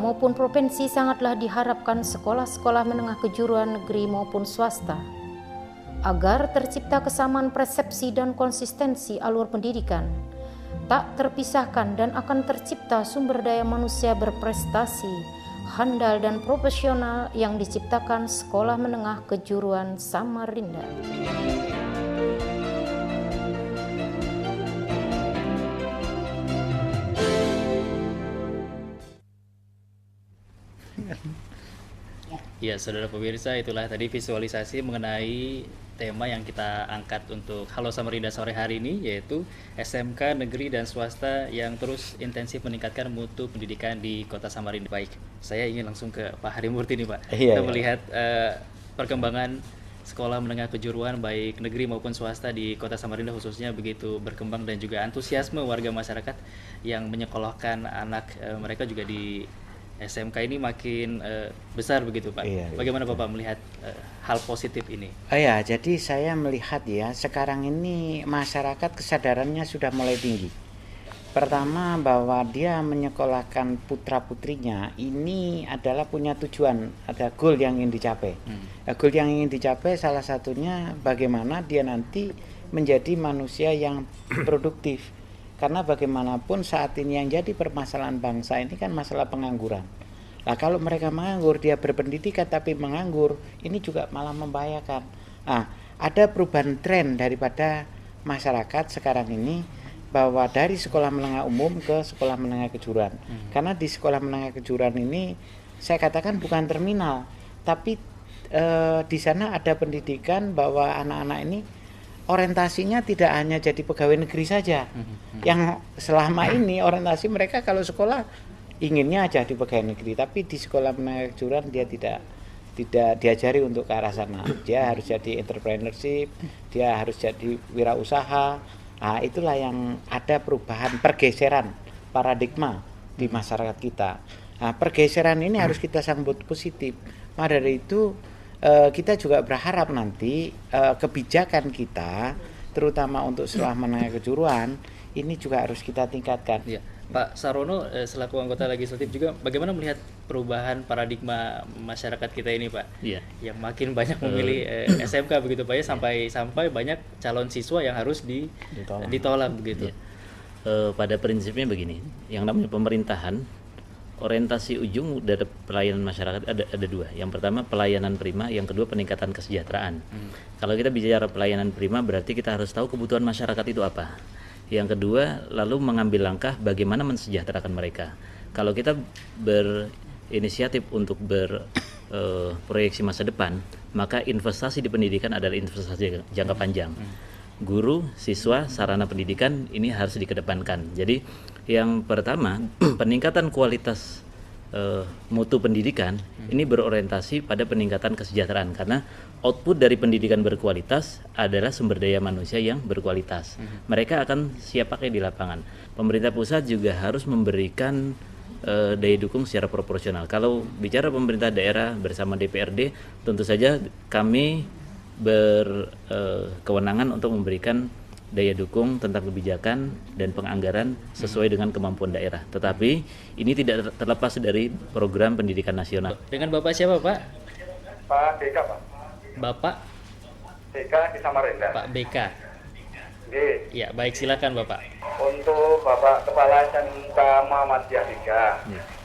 maupun provinsi sangatlah diharapkan sekolah-sekolah menengah kejuruan negeri maupun swasta agar tercipta kesamaan persepsi dan konsistensi alur pendidikan, tak terpisahkan dan akan tercipta sumber daya manusia berprestasi, handal dan profesional yang diciptakan Sekolah Menengah Kejuruan Samarinda. Ya, saudara pemirsa, itulah tadi visualisasi mengenai tema yang kita angkat untuk Halo Samarinda sore hari ini, yaitu SMK negeri dan swasta yang terus intensif meningkatkan mutu pendidikan di Kota Samarinda. Baik, saya ingin langsung ke Pak Harimurti nih, Pak. Kita melihat perkembangan sekolah menengah kejuruan baik negeri maupun swasta di Kota Samarinda khususnya begitu berkembang, dan juga antusiasme warga masyarakat yang menyekolahkan anak mereka juga di SMK ini makin besar begitu, Pak. Bagaimana Bapak melihat hal positif ini? Jadi saya melihat ya, sekarang ini masyarakat kesadarannya sudah mulai tinggi. Pertama, bahwa dia menyekolahkan putra-putrinya ini adalah punya tujuan, ada goal yang ingin dicapai. Goal yang ingin dicapai salah satunya bagaimana dia nanti menjadi manusia yang produktif. Karena bagaimanapun saat ini yang jadi permasalahan bangsa ini kan masalah pengangguran. Nah, kalau mereka menganggur, dia berpendidikan tapi menganggur, ini juga malah membahayakan. Nah, ada perubahan tren daripada masyarakat sekarang ini, bahwa dari sekolah menengah umum ke sekolah menengah kejuruan. Karena di sekolah menengah kejuruan ini saya katakan bukan terminal, tapi di sana ada pendidikan bahwa anak-anak ini orientasinya tidak hanya jadi pegawai negeri saja. Yang selama ini orientasi mereka kalau sekolah inginnya aja di pegawai negeri, tapi di sekolah menengah kejuruan dia tidak diajari untuk ke arah sana. Dia harus jadi entrepreneurship, dia harus jadi wirausaha. Nah, itulah yang ada perubahan, pergeseran paradigma di masyarakat kita. Nah, pergeseran ini harus kita sambut positif. Maka dari itu kita juga berharap nanti kebijakan kita, terutama untuk sekolah menengah kejuruan, ini juga harus kita tingkatkan. Ya, Pak Sarono selaku anggota legislatif juga, bagaimana melihat perubahan paradigma masyarakat kita ini, Pak? Iya. Yang makin banyak memilih SMK begitu, Pak, ya, sampai banyak calon siswa yang harus ditolak begitu. Iya. Pada prinsipnya begini, yang namanya pemerintahan, orientasi ujung dari pelayanan masyarakat ada dua. Yang pertama pelayanan prima, yang kedua peningkatan kesejahteraan. Kalau kita bicara pelayanan prima, berarti kita harus tahu kebutuhan masyarakat itu apa. Yang kedua, lalu mengambil langkah bagaimana mensejahterakan mereka. Kalau kita berinisiatif untuk berproyeksi masa depan, maka investasi di pendidikan adalah investasi jangka panjang. Guru, siswa, sarana pendidikan ini harus dikedepankan. Jadi yang pertama, peningkatan kualitas mutu pendidikan ini berorientasi pada peningkatan kesejahteraan, karena output dari pendidikan berkualitas adalah sumber daya manusia yang berkualitas. Mereka akan siap pakai di lapangan. Pemerintah pusat juga harus memberikan daya dukung secara proporsional. Kalau bicara pemerintah daerah bersama DPRD, tentu saja kami berkewenangan untuk memberikan daya dukung tentang kebijakan dan penganggaran sesuai dengan kemampuan daerah. Tetapi ini tidak terlepas dari program pendidikan nasional. Dengan Bapak siapa, Pak? Pak BK, Pak. Bapak? BK di Samarinda. Pak BK. Ya, baik, silakan Bapak. Untuk Bapak Kepala SMK Muhammadiyah 3.